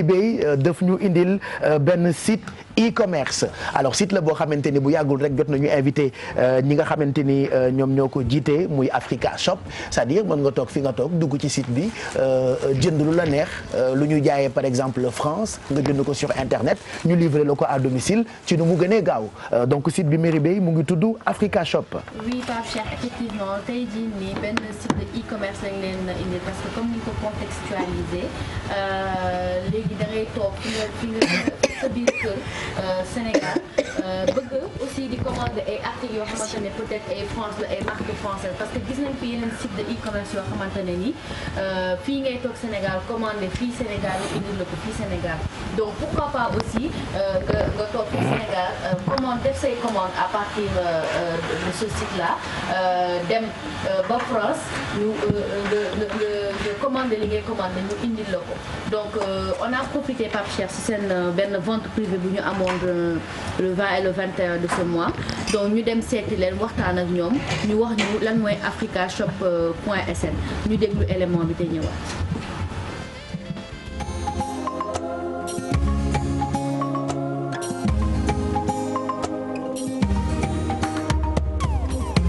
Bay daf ñu indil benn site e-commerce alors site la boo xamante ni bu yàggul rek jot nañu invité ñi nga xamante ni ñoom ñoo ko jiite muy Africa Shop c'est-à-dire mën nga toog fi nga toog dugg ci site bi jënd lu la neex lu ñu jaayee par exemple France nga jënd ko sur internet ñu livrer la ko à domicile ci nu mu gënee gaaw donc site bi Merry Beye mu ngi tudd Africa Shop. oui Pape Cheikh effectivement tey jii nii benn site de e-commerce lañ leen indi parce que comme ni ko contextualisé léegi da ngay toog fi nga sa biir kër Sénégal bëgg aussi di commander ay articles yoo xamante ne peut-être ay France la ay marques françaises parce que gis nañ fi yeneen site de e-commerce yoo xamante ne ni fii ngay toog Sénégal commander fii Sénégal ñu indil la ko fii Sénégal donc pourquoi pas aussi nga toog fii Sénégal commande def say commande à partir de ce site là dem ba France ñu nga commander li ngay commander ñu indil la ko donc on a profité Pape Cheikh si seen benn vente privée bu ñu amoon le 20 et le 21 de ce mois donc ñu dem seeti leen waxtaan ak ñoom ñu wax ñu lan mooy africashop.sn ñu déglu élément bi te ñëwaat.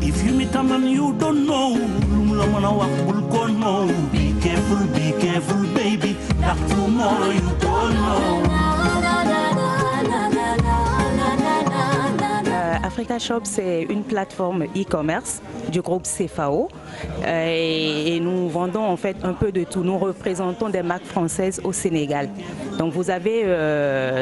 If you meet a man you don't know, lum la mën a wax bul ko know. Be careful baby, ndax tomorrow you don't know. Africa Shop, c'est une plateforme e-commerce du groupe CFAO et nous vendons en fait un peu de tout. Nous représentons des marques françaises au Sénégal. Donc vous avez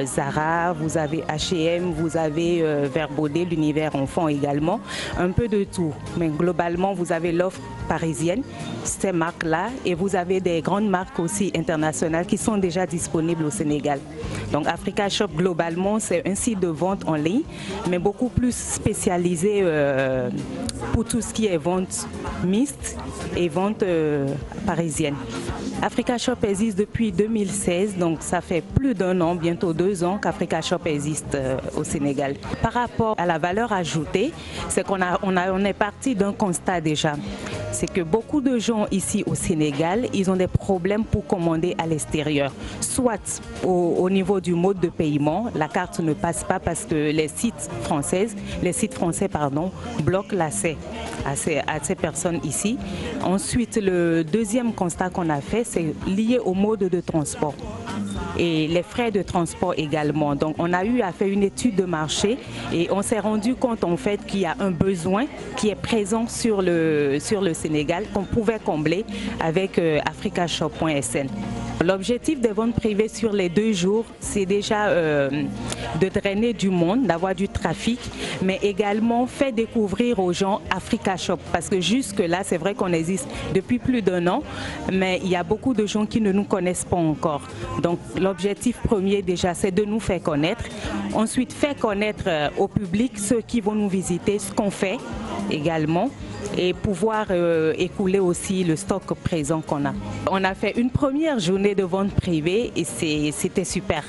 Zara, vous avez H&M, vous avez Verbaudet, l'univers enfant également, un peu de tout. Mais globalement, vous avez l'offre parisienne, ces marques-là, et vous avez des grandes marques aussi internationales qui sont déjà disponibles au Sénégal. Donc Africa Shop, globalement, c'est un site de vente en ligne, mais beaucoup plus spécialisé pour tout ce qui est vente mixte et vente parisienne. Africa Shop existe depuis 2016, donc ça fait plus d'1 an, bientôt 2 ans qu'Africa Shop existe au Sénégal. Par rapport à la valeur ajoutée, c'est qu'on est parti d'un constat déjà. C'est que beaucoup de gens ici au Sénégal, ils ont des problèmes pour commander à l'extérieur. Soit au niveau du mode de paiement, la carte ne passe pas parce que les sites français bloquent l'accès à ces personnes ici. Ensuite, le deuxième constat qu'on a fait, c'est lié au mode de transport et les frais de transport également. Donc on a eu à faire une étude de marché et on s'est rendu compte en fait qu'il y a un besoin qui est présent sur le Sénégal qu'on pouvait combler avec africashop.sn. L'objectif des ventes privées sur les 2 jours, c'est déjà de drainer du monde, d'avoir du trafic, mais également faire découvrir aux gens Africa Shop. Parce que jusque-là, c'est vrai qu'on existe depuis plus d'1 an, mais il y a beaucoup de gens qui ne nous connaissent pas encore. Donc l'objectif premier déjà, c'est de nous faire connaître. Ensuite, faire connaître au public ceux qui vont nous visiter, ce qu'on fait également, et pouvoir écouler aussi le stock présent qu'on a. On a fait une première journée de vente privée et c'était super.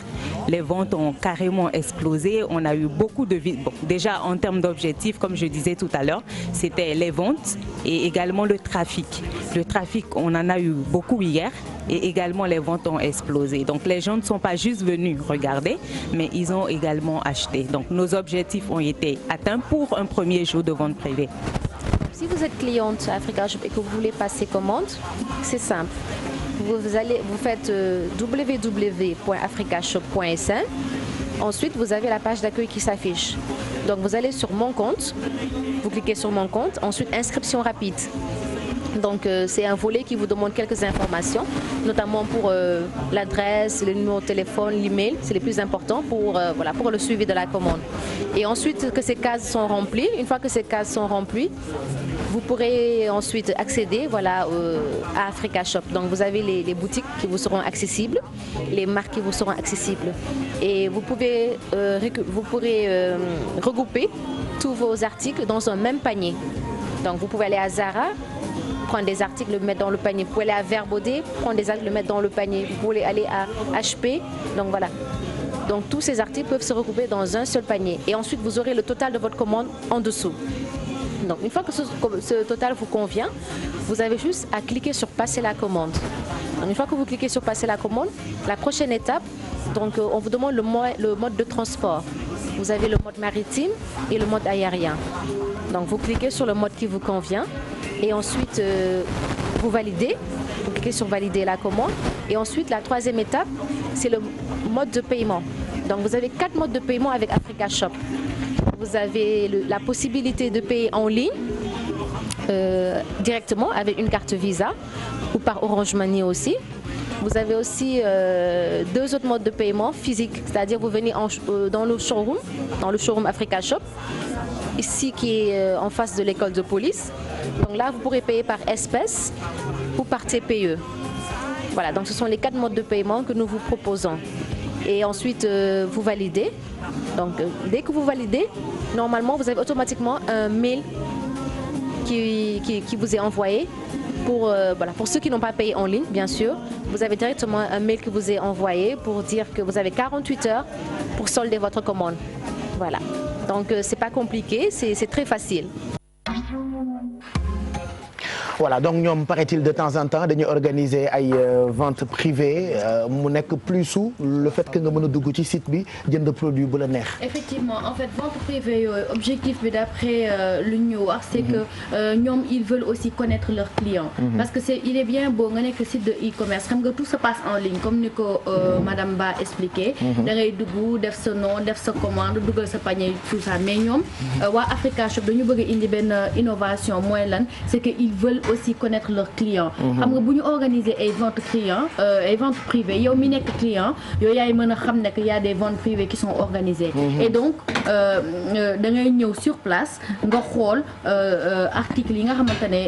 Les ventes ont carrément explosé. On a eu beaucoup de visites. Bon, déjà en termes d'objectifs, comme je disais tout à l'heure, c'était les ventes et également le trafic. Le trafic, on en a eu beaucoup hier et également les ventes ont explosé. Donc les gens ne sont pas juste venus regarder, mais ils ont également acheté. Donc nos objectifs ont été atteints pour un premier jour de vente privée. Si vous êtes cliente à Africa Shop et que vous voulez passer commande, c'est simple. Vous faites www.africashop.sn. Ensuite, vous avez la page d'accueil qui s'affiche. Donc, vous allez sur mon compte, vous cliquez sur mon compte. Ensuite, inscription rapide. Donc, c'est un volet qui vous demande quelques informations, notamment pour l'adresse, le numéro de téléphone, l'email. C'est les plus importants pour le suivi de la commande. Et ensuite, que ces cases sont remplies. Une fois que ces cases sont remplies, vous pourrez ensuite accéder à Africa Shop. Donc, vous avez les boutiques qui vous seront accessibles, les marques qui vous seront accessibles. Et vous pourrez regrouper tous vos articles dans un même panier. Donc, vous pouvez aller à Zara, prendre des articles, le mettre dans le panier. Vous pouvez aller à Verbaudet, prendre des articles, le mettre dans le panier. Vous pouvez aller à HP. Donc, voilà. Donc, tous ces articles peuvent se regrouper dans un seul panier. Et ensuite, vous aurez le total de votre commande en dessous. Donc, une fois que ce total vous convient, vous avez juste à cliquer sur passer la commande. Donc, une fois que vous cliquez sur passer la commande, la prochaine étape, donc on vous demande le mode de transport. Vous avez le mode maritime et le mode aérien. Donc vous cliquez sur le mode qui vous convient et ensuite vous validez. Vous cliquez sur valider la commande et ensuite la troisième étape, c'est le mode de paiement. Donc vous avez 4 modes de paiement avec Africa Shop. Vous avez la possibilité de payer en ligne directement avec une carte Visa ou par Orange Money aussi. Vous avez aussi 2 autres modes de paiement physiques, c'est-à-dire vous venez dans le showroom Africa Shop, ici qui est en face de l'école de police. Donc là, vous pourrez payer par espèces ou par TPE. Voilà, donc ce sont les 4 modes de paiement que nous vous proposons. Et ensuite, vous validez. Donc dès que vous validez, normalement, vous avez automatiquement un mail qui vous est envoyé. Pour ceux qui n'ont pas payé en ligne, bien sûr, vous avez directement un mail qui vous est envoyé pour dire que vous avez 48 heures pour solder votre commande. Voilà. Donc, c'est pas compliqué, c'est très facile. Voilà, donc ñoom paraît-il de temps en temps dañuy organiser ay vente privée mu nekk plus sous le fait que nga mën a dugg ci site bi jënd produit bu la neex. Effectivement, en fait vente privée yooyu objectif bi d'après lu ñu wax c'est que ñoom ils veulent aussi connaître leurs clients. Parce que il est bien beau nga nekk site de e-commerce xam nga tout se passe en ligne comme ni ko madame Ba expliqué. da ngay dugg def sa nom def sa commande dugal sa panier tout ça mais ñoom waa Africa Shop dañu bëgg indi benn innovation mooy lan c'est que ils veulent aussi connaître leurs clients. xam nga bu ñu organiser ay ventes clients ay ventes privées yow mi nekk client yow yaay mën a xam ne que y a des ventes privées qui sont organisées. et donc da ngay ñëw sur place nga xool articles yi nga xamante ne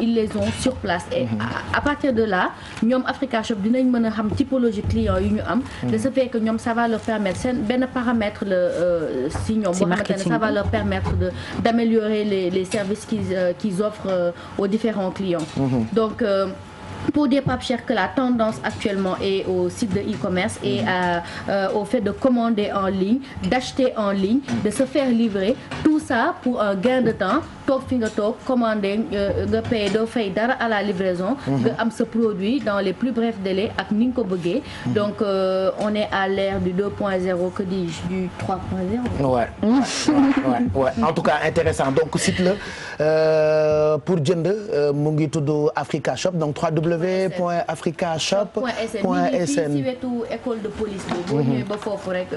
ils les ont sur place et à partir de là ñoom Africa Shop dinañ mën a xam typologie client yu ñu am. de ce fait que ñoom ça va leur permettre seen benn paramètre la si ñoom boo xamante ne ça va leur permettre d'améliorer les services qu'ils offrent aux différents clients. Donc pour dire Pape Cheikh que la tendance actuellement est au site de e-commerce et au fait de commander en ligne, d'acheter en ligne, de se faire livrer, tout ça pour un gain de temps. toog fi nga toog commander nga paye doo fay dara à la livraison. nga am sa produit dans les plus brefs délais ak ni nga ko bëggee. donc on est à l'ère du 2.0 que dis-je du 3.0. ouais. En tout cas intéressant donc site la pour jënd mu ngi tudd Africa Shop donc www.africashop.sn. ci wetu école de police bi. boo ñëwee ba foofu rek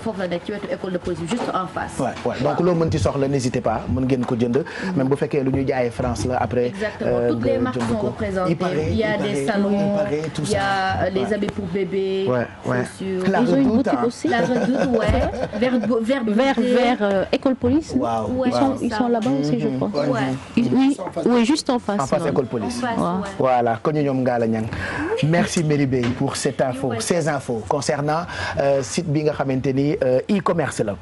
foofu la nekk ci wetu école de police bi juste en face. donc loo mën ci soxla n'hésitez pas mën ngeen ko jënd même bu fekkee lu ñuy jaayee France la après. exactement toutes les marques sont représentées. il y a des salons il y a les habits pour bébé. La Redoute, ils ont une boutique hein. aussi. La Redoute, vers école police. Wow. Ils sont là-bas aussi je crois. Oui juste en face. En face école police. Voilà. kon ñoom Ngalla Niang merci Merry Beye pour cette info ces infos concernant site bi nga xamante ni e-commerce la.